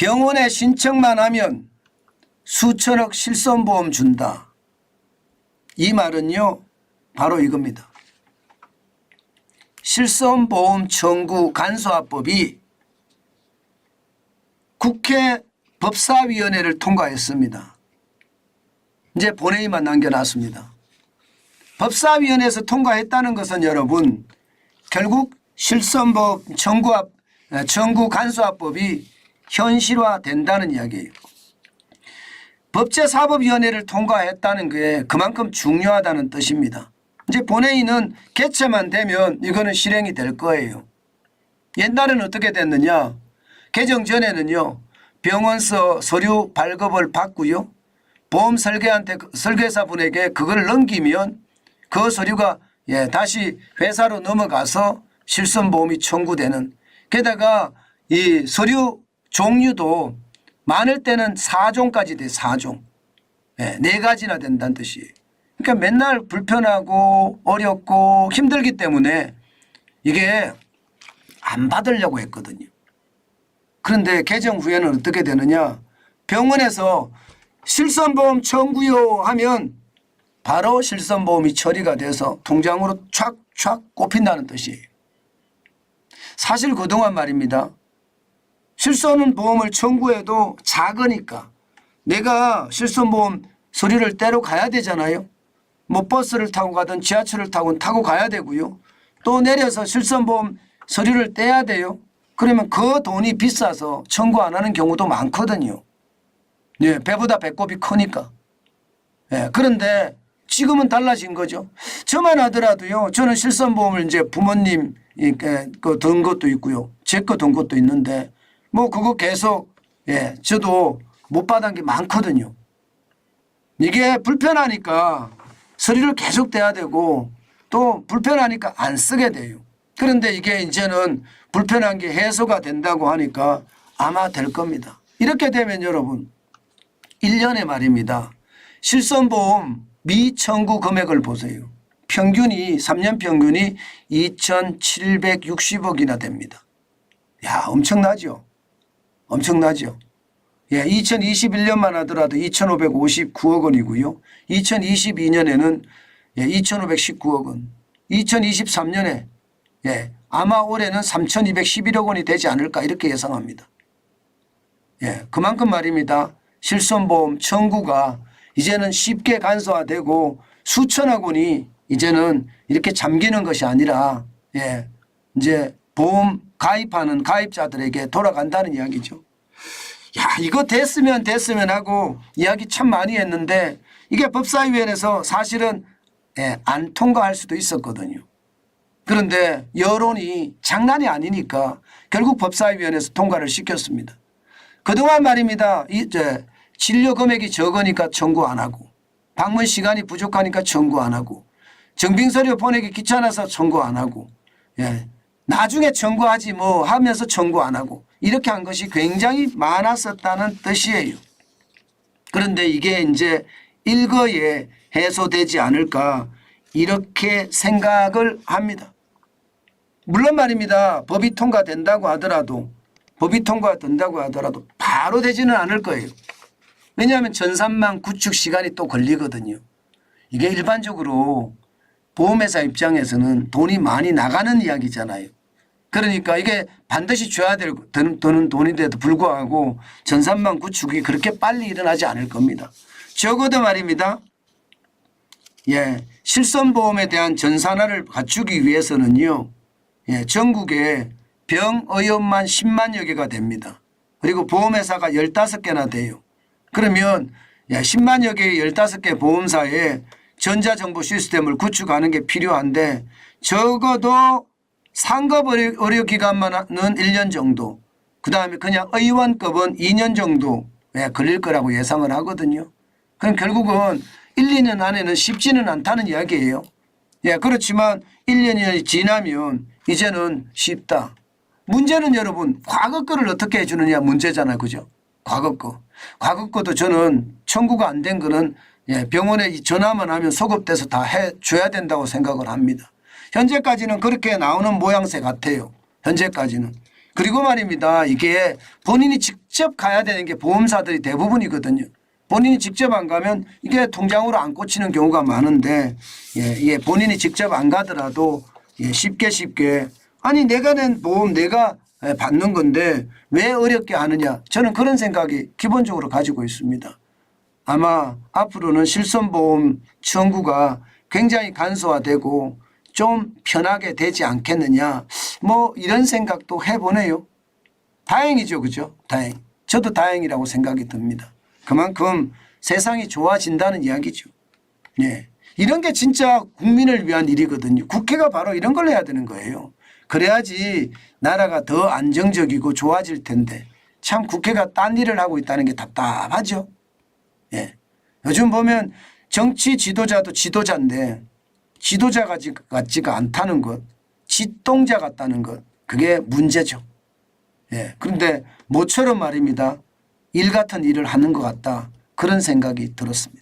병원에 신청만 하면 수천억 실손보험 준다. 이 말은요 바로 이겁니다. 실손보험 청구 간소화법이 국회 법사위원회를 통과했습니다. 이제 본회의만 남겨놨습니다. 법사위원회에서 통과했다는 것은 여러분 결국 실손보험 청구 간소화법이 현실화된다는 이야기예요. 법제사법위원회를 통과했다는 게 그만큼 중요하다는 뜻입니다. 이제 본회의는 개최만 되면 이거는 실행이 될 거예요. 옛날에는 어떻게 됐느냐. 개정 전에는요. 병원서 서류 발급을 받고요. 보험 설계사분에게 그걸 넘기면 그 서류가 다시 회사로 넘어가서 실손보험이 청구되는. 게다가 이 서류 종류도 많을 때는 4종까지 돼. 4종. 4가지나 된다는 뜻이에요. 그러니까 맨날 불편하고 어렵고 힘들기 때문에 이게 안 받으려고 했거든요. 그런데 개정 후에는 어떻게 되느냐. 병원에서 실손보험 청구요 하면 바로 실손보험이 처리가 돼서 통장으로 촥촥 꼽힌다는 뜻이에요. 사실 그동안 말입니다. 실손보험을 청구해도 작으니까 내가 실손보험 서류를 떼러 가야 되잖아요. 뭐 버스를 타고 가든 지하철을 타고 가야 되고요. 또 내려서 실손보험 서류를 떼야 돼요. 그러면 그 돈이 비싸서 청구 안 하는 경우도 많거든요. 배보다 배꼽이 크니까. 그런데 지금은 달라진 거죠. 저만 하더라도요. 저는 실손보험을 이제 부모님 든 것도 있고요. 제 거 든 것도 있는데 뭐 그거 계속 저도 못 받은 게 많거든요. 이게 불편하니까 서류를 계속 떼야 되고 또 불편하니까 안 쓰게 돼요. 그런데 이게 이제는 불편한 게 해소가 된다고 하니까 아마 될 겁니다. 이렇게 되면 여러분 1년에 말입니다. 실손보험 미청구 금액을 보세요. 평균이 3년 평균이 2,760억이나 됩니다. 야, 엄청나죠? 엄청나죠? 2021년만 하더라도 2,559억 원이고요. 2022년에는 2,519억 원. 2023년에 아마 올해는 3,211억 원이 되지 않을까 이렇게 예상합니다. 그만큼 말입니다. 실손보험 청구가 이제는 쉽게 간소화되고 수천억 원이 이제는 이렇게 잠기는 것이 아니라 이제 보험 가입하는 가입자들에게 돌아간다는 이야기죠. 야, 이거 됐으면 하고 이야기 참 많이 했는데 이게 법사위원회에서 사실은 안 통과할 수도 있었거든요. 그런데 여론이 장난이 아니니까 결국 법사위원회에서 통과를 시켰습니다. 그동안 말입니다. 이제 진료 금액이 적으니까 청구 안 하고 방문 시간이 부족하니까 청구 안 하고 증빙서류 보내기 귀찮아서 청구 안 하고 나중에 청구하지 뭐 하면서 청구 안 하고 이렇게 한 것이 굉장히 많았었다는 뜻이에요. 그런데 이게 이제 일거에 해소되지 않을까 이렇게 생각을 합니다. 물론 말입니다. 법이 통과된다고 하더라도 바로 되지는 않을 거예요. 왜냐하면 전산망 구축 시간이 또 걸리거든요. 이게 일반적으로 보험회사 입장에서는 돈이 많이 나가는 이야기잖아요. 그러니까 이게 반드시 줘야 되는 돈인데도 불구하고 전산망 구축이 그렇게 빨리 일어나지 않을 겁니다. 적어도 말입니다. 실손보험에 대한 전산화를 갖추기 위해서는요. 전국에 병의원만 10만여 개가 됩니다. 그리고 보험회사가 15개나 돼요. 그러면 10만여 개의 15개 보험사에 전자정보 시스템을 구축하는 게 필요한데 적어도 상급 의료기관만은 1년 정도 그다음에 그냥 의원급은 2년 정도 걸릴 거라고 예상을 하거든요. 그럼 결국은 1, 2년 안에는 쉽지는 않다는 이야기예요. 그렇지만 1, 2년이 지나면 이제는 쉽다. 문제는 여러분 과거 거를 어떻게 해주느냐 문제잖아요. 그죠? 과거 거. 과거 거도 저는 청구가 안 된 거는 병원에 전화만 하면 소급돼서 다 해줘야 된다고 생각을 합니다. 현재까지는 그렇게 나오는 모양새 같아요. 현재까지는. 그리고 말입니다. 이게 본인이 직접 가야 되는 게 보험사들이 대부분이거든요. 본인이 직접 안 가면 이게 통장으로 안 꽂히는 경우가 많은데 예, 본인이 직접 안 가더라도 쉽게 아니 내가 낸 보험 내가 받는 건데 왜 어렵게 하느냐. 저는 그런 생각이 기본적으로 가지고 있습니다. 아마 앞으로는 실손보험 청구가 굉장히 간소화되고 좀 편하게 되지 않겠느냐. 뭐 이런 생각도 해보네요. 다행이죠. 그죠? 다행. 저도 다행이라고 생각이 듭니다. 그만큼 세상이 좋아진다는 이야기죠. 예. 이런 게 진짜 국민을 위한 일이거든요. 국회가 바로 이런 걸 해야 되는 거예요. 그래야지 나라가 더 안정적이고 좋아질 텐데 참 국회가 딴 일을 하고 있다는 게 답답하죠. 예. 요즘 보면 정치 지도자도 지도자인데 지도자 같지가 않다는 것, 지동자 같다는 것, 그게 문제죠. 예. 그런데 모처럼 말입니다. 일 같은 일을 하는 것 같다. 그런 생각이 들었습니다.